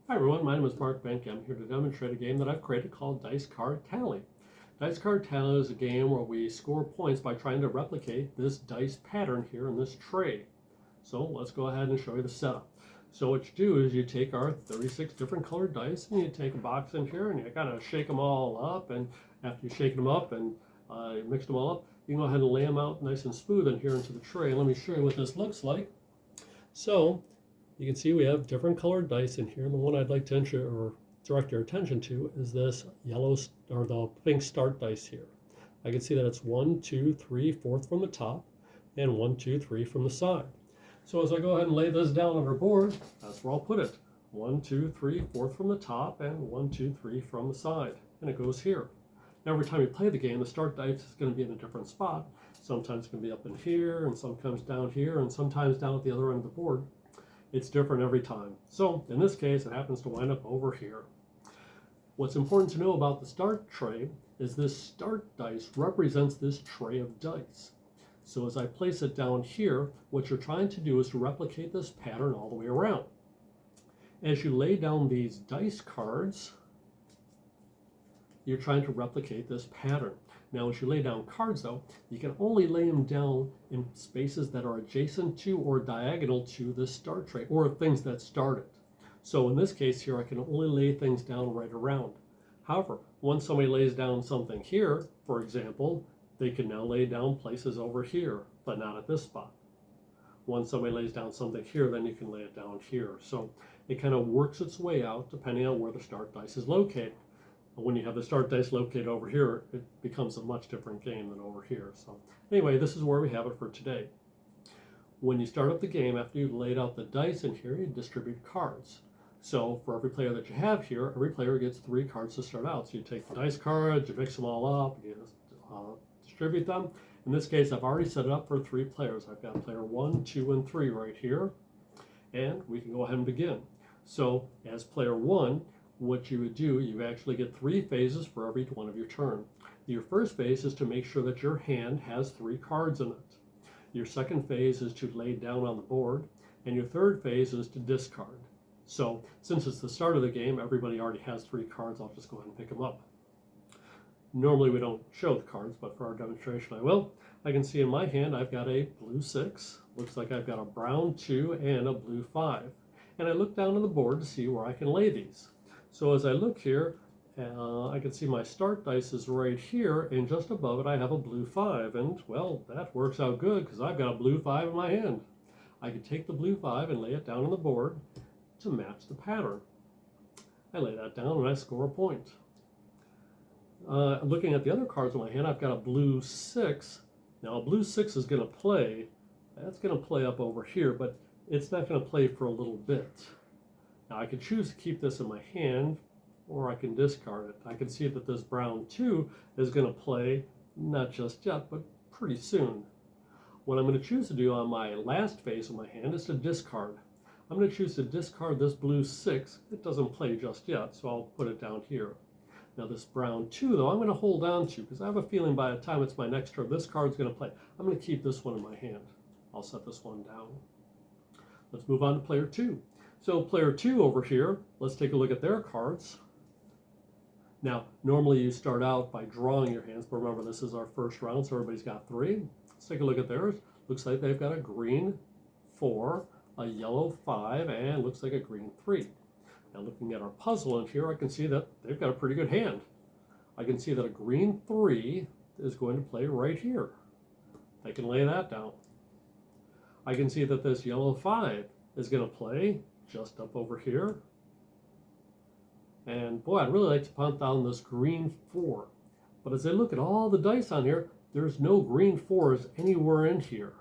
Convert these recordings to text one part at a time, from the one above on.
Hi everyone, my name is Mark Benke. I'm here to demonstrate a game that I've created called Dicecard Tally. Dicecard Tally is a game where we score points by trying to replicate this dice pattern here in this tray. So let's go ahead and show you the setup. So what you do is you take our 36 different colored dice and you take a box in here and you kind of shake them all up, and after you shake them up and mix them all up, you can go ahead and lay them out nice and smooth in here into the tray. Let me show you what this looks like. So you can see we have different colored dice in here. And the one I'd like to direct your attention to is this yellow or the pink start dice here. I can see that it's 1, 2, 3, 4th from the top, and 1, 2, 3 from the side. So as I go ahead and lay this down on our board, that's where I'll put it. 1, 2, 3, 4th from the top, and 1, 2, 3 from the side. And it goes here. Now every time you play the game, the start dice is going to be in a different spot. Sometimes it's going to be up in here, and sometimes down here, and sometimes down at the other end of the board. It's different every time. So in this case, it happens to wind up over here. What's important to know about the start tray is this start dice represents this tray of dice. So as I place it down here, what you're trying to do is to replicate this pattern all the way around. As you lay down these dice cards, you're trying to replicate this pattern. Now, as you lay down cards, though, you can only lay them down in spaces that are adjacent to or diagonal to the start tray, or things that start it. So in this case here, I can only lay things down right around. However, once somebody lays down something here, for example, they can now lay down places over here, but not at this spot. Once somebody lays down something here, then you can lay it down here. So it kind of works its way out depending on where the start dice is located. When you have the start dice located over here, it becomes a much different game than over here. So anyway, this is where we have it for today. When you start up the game, after you've laid out the dice in here, you distribute cards. So for every player that you have here, every player gets 3 cards to start out. So you take the dice cards, you mix them all up, you distribute them. In this case, I've already set it up for 3 players. I've got player 1, 2, and 3 right here. And we can go ahead and begin. So as player 1, what you would do, you actually get 3 phases for every one of your turn. Your first phase is to make sure that your hand has 3 cards in it. Your second phase is to lay down on the board, and your third phase is to discard. So since it's the start of the game, everybody already has 3 cards. I'll just go ahead and pick them up. Normally we don't show the cards, but for our demonstration I will. I can see in my hand I've got a blue 6, looks like I've got a brown 2 and a blue 5. And I look down on the board to see where I can lay these. So as I look here, I can see my start dice is right here, and just above it I have a blue 5, and well, that works out good because I've got a blue 5 in my hand. I can take the blue 5 and lay it down on the board to match the pattern. I lay that down and I score a point. Looking at the other cards in my hand, I've got a blue 6. Now a blue 6 is going to play, that's going to play up over here, but it's not going to play for a little bit. Now I can choose to keep this in my hand, or I can discard it. I can see that this brown 2 is going to play, not just yet, but pretty soon. What I'm going to choose to do on my last phase of my hand is to discard. I'm going to choose to discard this blue 6. It doesn't play just yet, so I'll put it down here. Now this brown 2, though, I'm going to hold on to, because I have a feeling by the time it's my next turn, this card's going to play. I'm going to keep this one in my hand. I'll set this one down. Let's move on to player 2. So player 2 over here, let's take a look at their cards. Now, normally you start out by drawing your hands, but remember this is our first round, so everybody's got 3. Let's take a look at theirs. Looks like they've got a green 4, a yellow 5, and looks like a green 3. Now looking at our puzzle in here, I can see that they've got a pretty good hand. I can see that a green 3 is going to play right here. They can lay that down. I can see that this yellow 5 is going to play just up over here. And boy, I'd really like to punt down this green 4. But as I look at all the dice on here, there's no green 4s anywhere in here.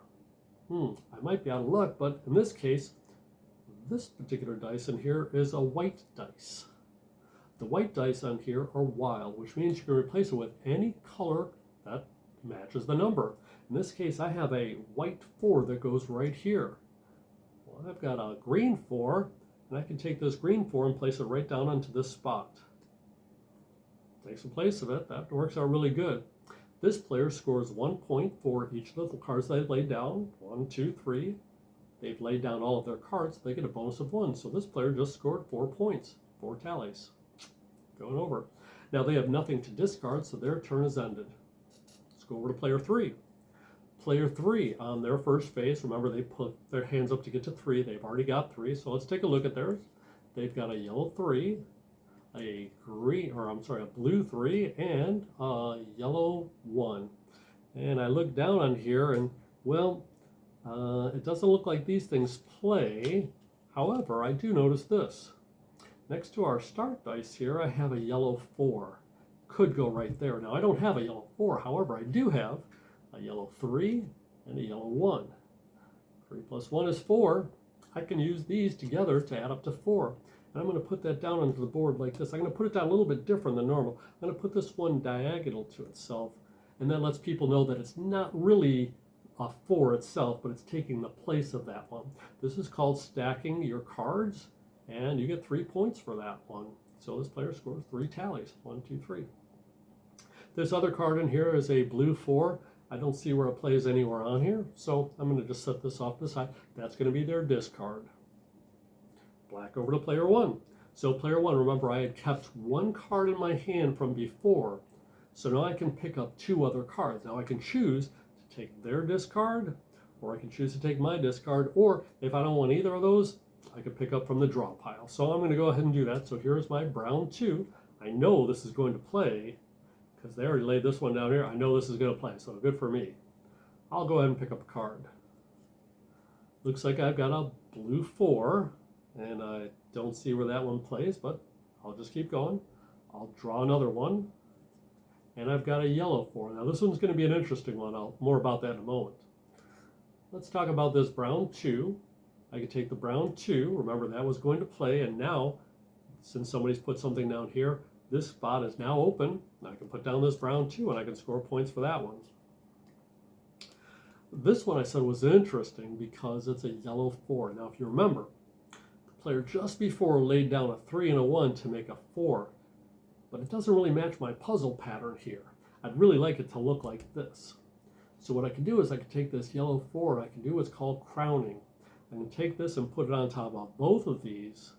I might be out of luck, but in this case, this particular dice in here is a white dice. The white dice on here are wild, which means you can replace it with any color that matches the number. In this case, I have a white 4 that goes right here. Well, I've got a green 4, and I can take this green 4 and place it right down onto this spot. Takes the place of it. That works out really good. This player scores 1 point for each of the cards they've laid down. 1, 2, 3. they've laid down all of their cards, they get a bonus of 1. So this player just scored 4 points, 4 tallies. Going over. Now they have nothing to discard, so their turn is ended. Let's go over to player 3. Player 3 on their first phase, remember they put their hands up to get to 3. They've already got 3, so let's take a look at theirs. They've got a yellow 3, a blue 3, and a yellow 1. And I look down on here, and well, it doesn't look like these things play. However, I do notice this. Next to our start dice here, I have a yellow 4. Could go right there. Now, I don't have a yellow 4. However, I do have a yellow 3 and a yellow 1. 3 plus 1 is 4. I can use these together to add up to 4. And I'm going to put that down onto the board like this. I'm going to put it down a little bit different than normal. I'm going to put this one diagonal to itself. And that lets people know that it's not really a 4 itself, but it's taking the place of that one. This is called stacking your cards. And you get 3 points for that one. So this player scores 3 tallies. 1, 2, 3. This other card in here is a blue 4. I don't see where it plays anywhere on here. So I'm going to just set this off to the side. That's going to be their discard. Black over to player 1. So player 1, remember I had kept 1 card in my hand from before. So now I can pick up 2 other cards. Now I can choose to take their discard, or I can choose to take my discard, or if I don't want either of those, I could pick up from the draw pile. So I'm going to go ahead and do that. So here's my brown 2. I know this is going to play because they already laid this one down here. I know this is going to play, so good for me. I'll go ahead and pick up a card. Looks like I've got a blue 4, and I don't see where that one plays, but I'll just keep going. I'll draw another one, and I've got a yellow 4. Now this one's going to be an interesting one. More about that in a moment. Let's talk about this brown 2. I could take the brown 2, remember that was going to play, and now, since somebody's put something down here, this spot is now open, and I can put down this brown 2, and I can score points for that one. This one I said was interesting because it's a yellow 4. Now if you remember, the player just before laid down a 3 and a 1 to make a 4, but it doesn't really match my puzzle pattern here. I'd really like it to look like this. So what I can do is I can take this yellow 4, and I can do what's called crowning. I can take this and put it on top of both of these,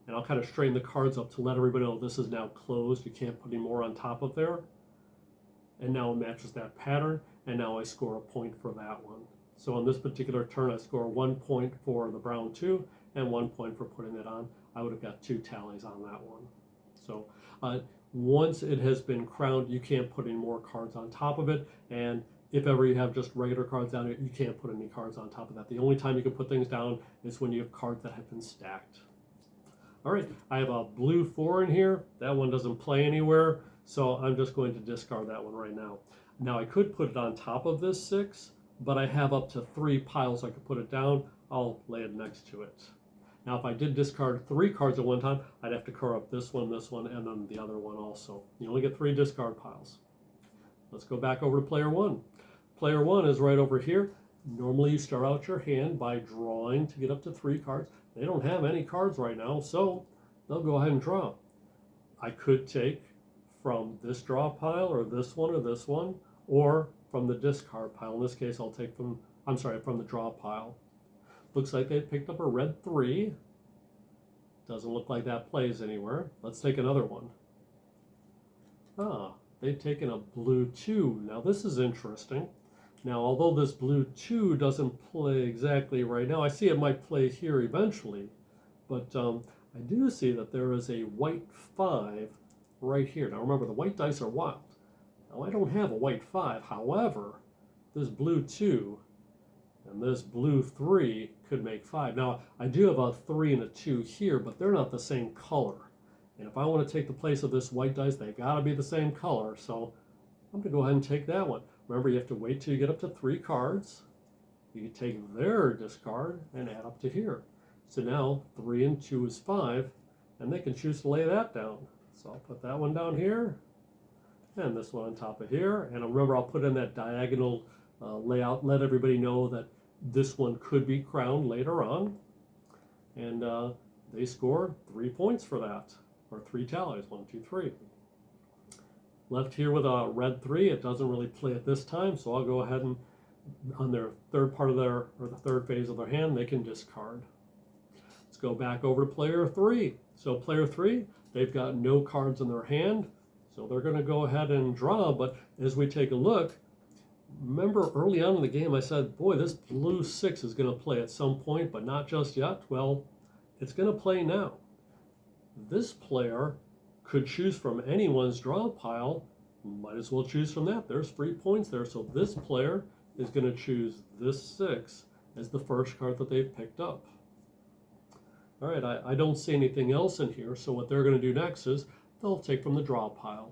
and I'll kind of straighten the cards up to let everybody know this is now closed. You can't put any more on top of there. And now it matches that pattern, and now I score a point for that one. So on this particular turn, I score 1 point for the brown 2 and 1 point for putting it on. I would have got 2 tallies on that one. So once it has been crowned, you can't put any more cards on top of it, and if ever you have just regular cards down here, you can't put any cards on top of that. The only time you can put things down is when you have cards that have been stacked. All right, I have a blue 4 in here. That one doesn't play anywhere, so I'm just going to discard that one right now. Now I could put it on top of this 6, but I have up to 3 piles I could put it down. I'll lay it next to it. Now if I did discard 3 cards at one time, I'd have to cover up this one, and then the other one also. You only get 3 discard piles. Let's go back over to player 1. Player 1 is right over here. Normally you start out your hand by drawing to get up to 3 cards. They don't have any cards right now, so they'll go ahead and draw. I could take from this draw pile, or this one, or from the discard pile. In this case, I'll take from the draw pile. Looks like they picked up a red 3. Doesn't look like that plays anywhere. Let's take another one. They've taken a blue 2. Now this is interesting. Now, although this blue 2 doesn't play exactly right now, I see it might play here eventually, but I do see that there is a white 5 right here. Now remember, the white dice are wild. Now I don't have a white 5. However, this blue 2 and this blue 3 could make 5. Now, I do have a 3 and a 2 here, but they're not the same color. And if I want to take the place of this white dice, they've got to be the same color, so I'm going to go ahead and take that one. Remember, you have to wait till you get up to 3 cards. You can take their discard and add up to here. So now 3 and 2 is 5, and they can choose to lay that down. So I'll put that one down here, and this one on top of here. And remember, I'll put in that diagonal layout, let everybody know that this one could be crowned later on. And they score 3 points for that, or 3 tallies, 1, 2, 3. Left here with a red 3. It doesn't really play at this time, so I'll go ahead and on their third part of their, or the third phase of their hand, they can discard. Let's go back over to player 3. So player 3, they've got no cards in their hand, so they're going to go ahead and draw. But as we take a look, remember early on in the game I said, boy, this blue 6 is going to play at some point, but not just yet. Well, it's going to play now. This player could choose from anyone's draw pile. Might as well choose from that. There's 3 points there. So this player is going to choose this 6 as the first card that they've picked up. All right, I don't see anything else in here. So what they're going to do next is they'll take from the draw pile.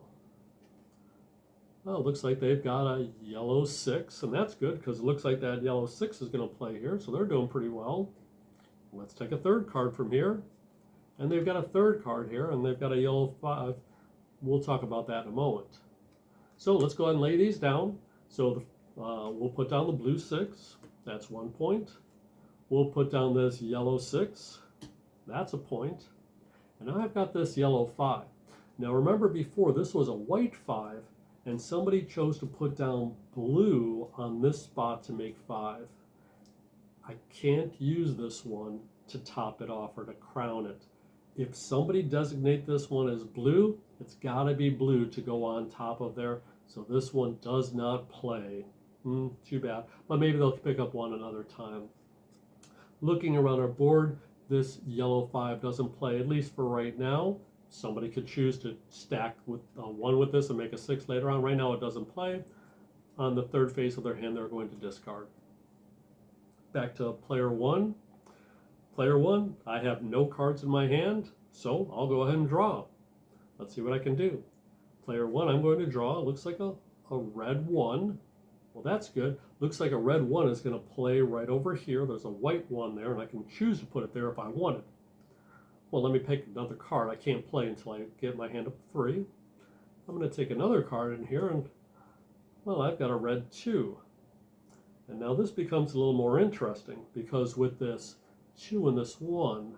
Well, it looks like they've got a yellow 6, and that's good because it looks like that yellow 6 is going to play here. So they're doing pretty well. Let's take a third card from here. And they've got a third card here, and they've got a yellow 5. We'll talk about that in a moment. So let's go ahead and lay these down. So we'll put down the blue 6. That's 1 point. We'll put down this yellow 6. That's a point. And now I've got this yellow 5. Now remember before, this was a white 5, and somebody chose to put down blue on this spot to make 5. I can't use this one to top it off or to crown it. If somebody designate this one as blue, it's got to be blue to go on top of there. So this one does not play. Too bad. But maybe they'll pick up one another time. Looking around our board, this yellow 5 doesn't play, at least for right now. Somebody could choose to stack with 1 with this and make a 6 later on. Right now it doesn't play. On the third phase of their hand, they're going to discard. Back to player 1. Player 1, I have no cards in my hand, so I'll go ahead and draw. Let's see what I can do. Player 1, I'm going to draw. It looks like a red 1. Well, that's good. Looks like a red 1 is going to play right over here. There's a white 1 there, and I can choose to put it there if I wanted. Well, let me pick another card. I can't play until I get my hand up to 3. I'm going to take another card in here, and, well, I've got a red 2. And now this becomes a little more interesting, because with this 2 and this 1,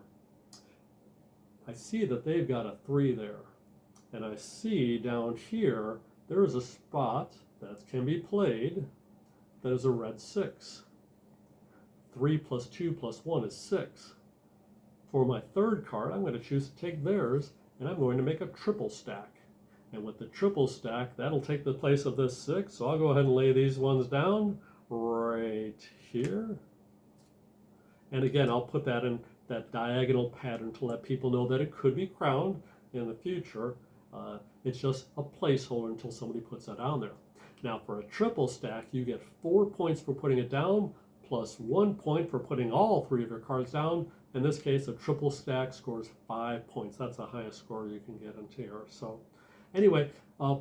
I see that they've got a 3 there. And I see down here, there is a spot that can be played that is a red 6. 3 plus 2 plus 1 is 6. For my third card, I'm going to choose to take theirs, and I'm going to make a triple stack. And with the triple stack, that'll take the place of this 6. So I'll go ahead and lay these ones down right here. And again, I'll put that in that diagonal pattern to let people know that it could be crowned in the future. It's just a placeholder until somebody puts that on there. Now for a triple stack, you get 4 points for putting it down, plus 1 point for putting all 3 of your cards down. In this case, a triple stack scores 5 points. That's the highest score you can get into here. So anyway,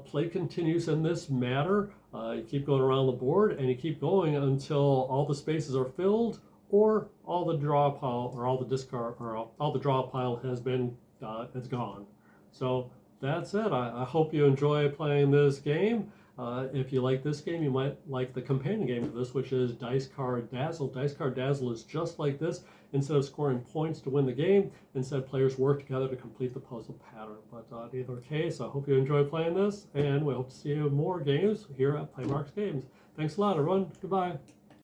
play continues in this matter. You keep going around the board, and you keep going until all the spaces are filled, or all the draw pile, or all the discard, or all the draw pile has been it's gone. So that's it. I hope you enjoy playing this game. If you like this game, you might like the companion game to this, which is Dicecard Dazzle. Dicecard Dazzle is just like this. Instead of scoring points to win the game, instead players work together to complete the puzzle pattern. But in either case, I hope you enjoy playing this, and we hope to see you in more games here at Playmarks Games. Thanks a lot, everyone. Goodbye.